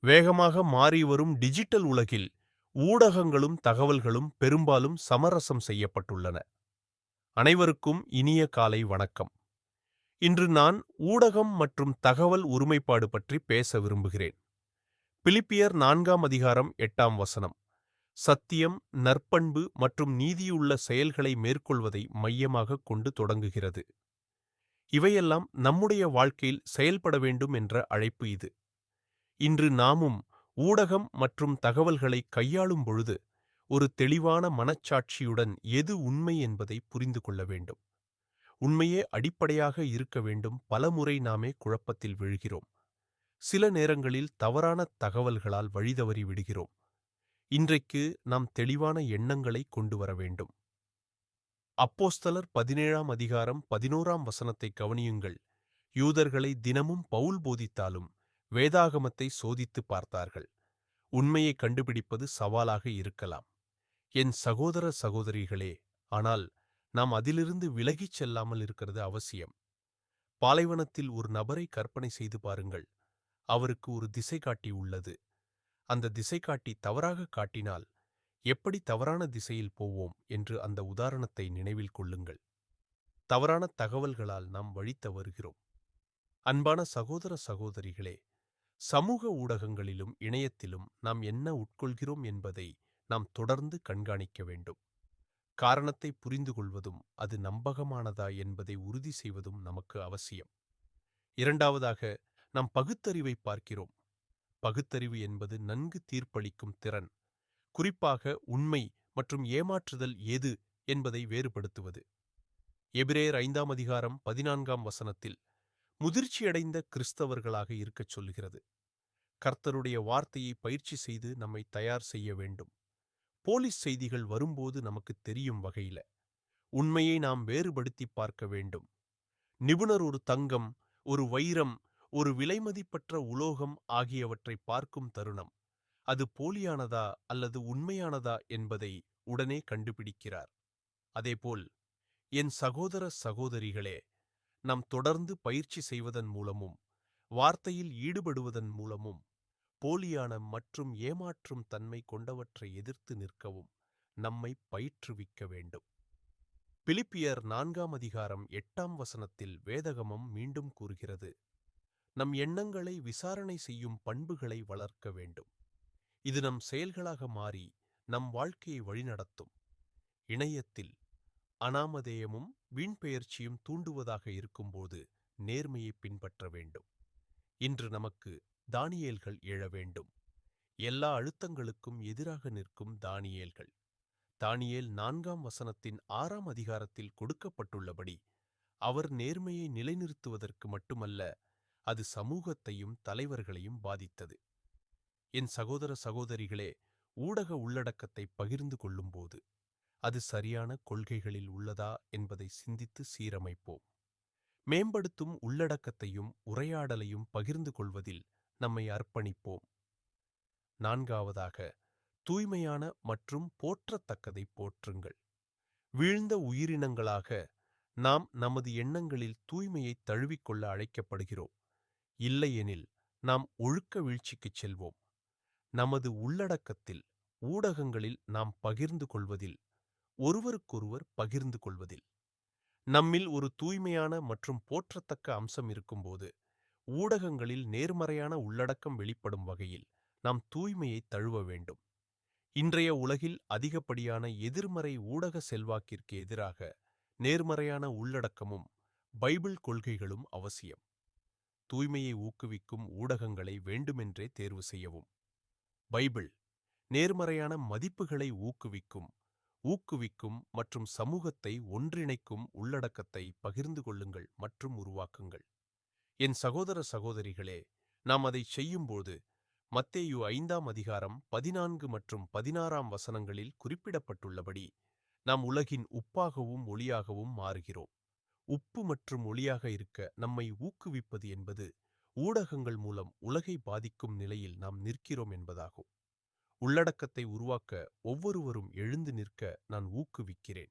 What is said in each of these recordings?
வேகமாக மாறிவரும் டிஜிட்டல் உலகில் ஊடகங்களும் தகவல்களும் பெரும்பாலும் சமரசம் செய்யப்பட்டுள்ளன. அனைவருக்கும் இனிய காலை வணக்கம். இன்று நான் ஊடகம் மற்றும் தகவல் ஒருமைப்பாடு பற்றி பேச விரும்புகிறேன். பிலிப்பியர் 4ஆம் அதிகாரம் 8ஆம் வசனம் சத்தியம், நற்பண்பு மற்றும் நீதியுள்ள செயல்களை மேற்கொள்வதை மையமாகக் கொண்டு தொடங்குகிறது. இவையெல்லாம் நம்முடைய வாழ்க்கையில் செயல்பட வேண்டும் என்ற அழைப்பு இது. இன்று நாமும் ஊடகம் மற்றும் தகவல்களை கையாளும் பொழுது ஒரு தெளிவான மனச்சாட்சியுடன் எது உண்மை என்பதை புரிந்து கொள்ள வேண்டும். உண்மையே அடிப்படையாக இருக்க வேண்டும். பலமுறை நாமே குழப்பத்தில் விழுகிறோம். சில நேரங்களில் தவறான தகவல்களால் வழிதவறி விடுகிறோம். இன்றைக்கு நாம் தெளிவான எண்ணங்களை கொண்டு வர வேண்டும். அப்போஸ்தலர் 17ஆம் அதிகாரம் 11ஆம் வசனத்தை கவனியுங்கள். யூதர்களை தினமும் பவுல் போதித்தாலும் வேதாகமத்தை சோதித்து பார்த்தார்கள். உண்மையை கண்டுபிடிப்பது சவாலாக இருக்கலாம். என் சகோதர சகோதரிகளே, ஆனால் நாம் அதிலிருந்து விலகிச் செல்லாமல் இருக்கிறது அவசியம். பாலைவனத்தில் ஒரு நபரை கற்பனை செய்து பாருங்கள். அவருக்கு ஒரு திசைகாட்டி உள்ளது. அந்த திசைகாட்டி தவறாக காட்டினால் எப்படி தவறான திசையில் போவோம் என்று அந்த உதாரணத்தை நினைவில் கொள்ளுங்கள். தவறான தகவல்களால் நாம் வழி தவறுகிறோம். அன்பான சகோதர சகோதரிகளே, சமூக ஊடகங்களிலும் இணையத்திலும் நாம் என்ன உட்கொள்கிறோம் என்பதை நாம் தொடர்ந்து கண்காணிக்க வேண்டும். காரணத்தை புரிந்து கொள்வதும் அது நம்பகமானதா என்பதை உறுதி செய்வதும் நமக்கு அவசியம். இரண்டாவதாக, நாம் பகுத்தறிவை பார்க்கிறோம். பகுத்தறிவு என்பது நன்கு தீர்ப்பளிக்கும் திறன், குறிப்பாக உண்மை மற்றும் ஏமாற்றுதல் எது என்பதை வேறுபடுத்துவது. எபிரேயர் 5ஆம் அதிகாரம் 14ஆம் வசனத்தில் முதிர்ச்சியடைந்த கிறிஸ்தவர்களாக இருக்கச் சொல்லுகிறது. கர்த்தருடைய வார்த்தையை பயிற்சி செய்து நம்மை தயார் செய்ய வேண்டும். போலீஸ் செய்திகள் வரும்போது நமக்கு தெரியும் வகையில உண்மையை நாம் வேறுபடுத்தி பார்க்க வேண்டும். நிபுணர் ஒரு தங்கம், ஒரு வைரம், ஒரு விலைமதிப்பற்ற உலோகம் ஆகியவற்றை பார்க்கும் தருணம் அது போலியானதா அல்லது உண்மையானதா என்பதை உடனே கண்டுபிடிக்கிறார். அதேபோல் என் சகோதர சகோதரிகளே, நாம் தொடர்ந்து பயிற்சி செய்வதன் மூலமும் வார்த்தையில் ஈடுபடுவதன் மூலமும் போலியான மற்றும் ஏமாற்றும் தன்மை கொண்டவற்றை எதிர்த்து நிற்கவும் நம்மை பயிற்றுவிக்க வேண்டும். பிலிப்பியர் 4ஆம் அதிகாரம் 8ஆம் வசனத்தில் வேதகமம் மீண்டும் கூறுகிறது, நம் எண்ணங்களை விசாரணை செய்யும் பண்புகளை வளர்க்க வேண்டும். இது நம் செயல்களாக மாறி நம் வாழ்க்கையை வழிநடத்தும். இணையத்தில் அனாமதேயமும் வீண்பெயர்ச்சியும் தூண்டுவதாக இருக்கும்போது நேர்மையை பின்பற்ற வேண்டும். இன்று நமக்கு தானியேல்கள் எழ வேண்டும். எல்லா அழுத்தங்களுக்கும் எதிராக நிற்கும் தானியேல்கள். தானியேல் 4ஆம் வசனத்தின் 6ஆம் அதிகாரத்தில் கொடுக்கப்பட்டுள்ளபடி அவர் நேர்மையை நிலைநிறுத்துவதற்கு மட்டுமல்ல, அது சமூகத்தையும் தலைவர்களையும் பாதித்தது. என் சகோதர சகோதரிகளே, ஊடக உள்ளடக்கத்தை பகிர்ந்து கொள்ளும்போது அது சரியான கொள்கைகளில் உள்ளதா என்பதை சிந்தித்து சீரமைப்போம். மேம்படுத்தும் உள்ளடக்கத்தையும் உரையாடலையும் பகிர்ந்து கொள்வதில் நம்மை அர்ப்பணிப்போம். நான்காவதாக, தூய்மையான மற்றும் போற்றத்தக்கதை போற்றுங்கள். வீழ்ந்த உயிரினங்களாக நாம் நமது எண்ணங்களில் தூய்மையை தழுவிக்கொள்ள அழைக்கப்படுகிறோம். இல்லையெனில் நாம் ஒழுக்க வீழ்ச்சிக்குச் செல்வோம். நமது உள்ளடக்கத்தில், ஊடகங்களில் நாம் பகிர்ந்து கொள்வதில், ஒருவருக்கொருவர் பகிர்ந்து கொள்வதில் நம்மில் ஒரு தூய்மையான மற்றும் போற்றத்தக்க அம்சம் இருக்கும்போது ஊடகங்களில் நேர்மறையான உள்ளடக்கம் வெளிப்படும் வகையில் நாம் தூய்மையை தழுவ வேண்டும். இன்றைய உலகில் அதிகப்படியான எதிர்மறை ஊடக செல்வாக்கிற்கு எதிராக நேர்மறையான உள்ளடக்கமும் பைபிள் கொள்கைகளும் அவசியம். தூய்மையை ஊக்குவிக்கும் ஊடகங்களை வேண்டுமென்றே தேர்வு செய்யவும். பைபிள் நேர்மறையான மதிப்புகளை ஊக்குவிக்கும் மற்றும் சமூகத்தை ஒன்றிணைக்கும் உள்ளடக்கத்தை பகிர்ந்து கொள்ளுங்கள் மற்றும் உருவாக்குங்கள். என் சகோதர சகோதரிகளே, நாம் அதை செய்யும்போது மத்தேயு 5ஆம் அதிகாரம் 14 மற்றும் 16ஆம் வசனங்களில் குறிப்பிடப்பட்டுள்ளபடி நாம் உலகின் உப்பாகவும் ஒளியாகவும் மாறுகிறோம். உப்பு மற்றும் ஒளியாக இருக்க நம்மை ஊக்குவிப்பது என்பது ஊடகங்கள் மூலம் உலகை பாதிக்கும் நிலையில் நாம் நிற்கிறோம் என்பதாகும். உள்ளடக்கத்தை உருவாக்க ஒவ்வொருவரும் எழுந்து நிற்க நான் ஊக்குவிக்கிறேன்.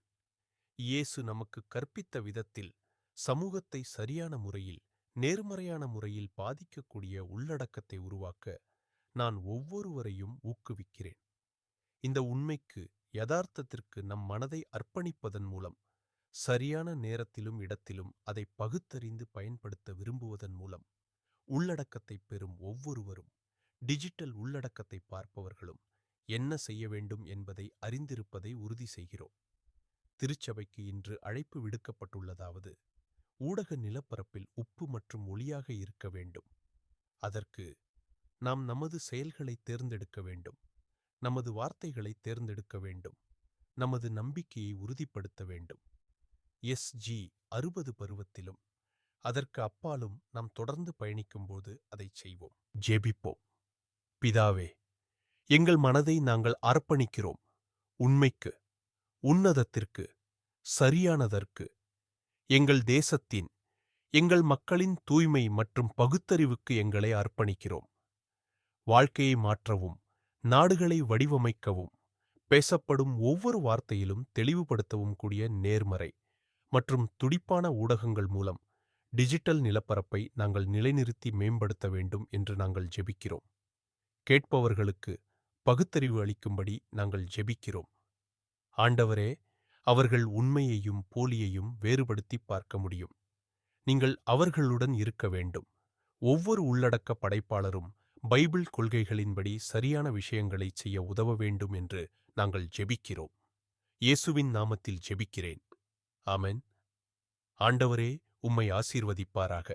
இயேசு நமக்கு கற்பித்த விதத்தில் சமூகத்தை சரியான முறையில், நேர்மறையான முறையில் பாதிக்கக்கூடிய உள்ளடக்கத்தை உருவாக்க நான் ஒவ்வொருவரையும் ஊக்குவிக்கிறேன். இந்த உண்மைக்கு, யதார்த்தத்திற்கு நம் மனதை அர்ப்பணிப்பதன் மூலம், சரியான நேரத்திலும் இடத்திலும் அதை பகுத்தறிந்து பயன்படுத்த விரும்புவதன் மூலம், உள்ளடக்கத்தை பெறும் ஒவ்வொருவரும், டிஜிட்டல் உள்ளடக்கத்தை பார்ப்பவர்களும் என்ன செய்ய வேண்டும் என்பதை அறிந்திருப்பதை உறுதி செய்கிறோம். திருச்சபைக்கு இன்று அழைப்பு விடுக்கப்பட்டுள்ளதாவது, ஊடக நிலப்பரப்பில் உப்பு மற்றும் ஒளியாக இருக்க வேண்டும். அதற்கு நாம் நமது செயல்களை தேர்ந்தெடுக்க வேண்டும், நமது வார்த்தைகளை தேர்ந்தெடுக்க வேண்டும், நமது நம்பிக்கையை உறுதிப்படுத்த வேண்டும். SG 60 பருவத்திலும் அதற்கு அப்பாலும் நாம் தொடர்ந்து பயணிக்கும்போது அதைச் செய்வோம். ஜெபிப்போம். பிதாவே, எங்கள் மனதை நாங்கள் அர்ப்பணிக்கிறோம். உண்மைக்கு, உன்னதத்திற்கு, சரியானதற்கு, எங்கள் தேசத்தின், எங்கள் மக்களின் தூய்மை மற்றும் பகுத்தறிவுக்கு எங்களை அர்ப்பணிக்கிறோம். வாழ்க்கையை மாற்றவும், நாடுகளை வடிவமைக்கவும், பேசப்படும் ஒவ்வொரு வார்த்தையிலும் தெளிவுபடுத்தவும் கூடிய நேர்மறை மற்றும் துடிப்பான ஊடகங்கள் மூலம் டிஜிட்டல் நிலப்பரப்பை நாங்கள் நிலைநிறுத்தி மேம்படுத்த வேண்டும் என்று நாங்கள் ஜெபிக்கிறோம். கேட்பவர்களுக்கு பகுத்தறிவு அளிக்கும்படி நாங்கள் ஜெபிக்கிறோம். ஆண்டவரே, அவர்கள் உண்மையையும் போலியையும் வேறுபடுத்தி பார்க்க முடியும். நீங்கள் அவர்களுடன் இருக்க வேண்டும். ஒவ்வொரு உள்ளடக்க படைப்பாளரும் பைபிள் கொள்கைகளின்படி சரியான விஷயங்களை செய்ய உதவ வேண்டும் என்று நாங்கள் ஜெபிக்கிறோம். இயேசுவின் நாமத்தில் ஜெபிக்கிறேன். ஆமென். ஆண்டவரே உம்மை ஆசீர்வதிப்பாராக.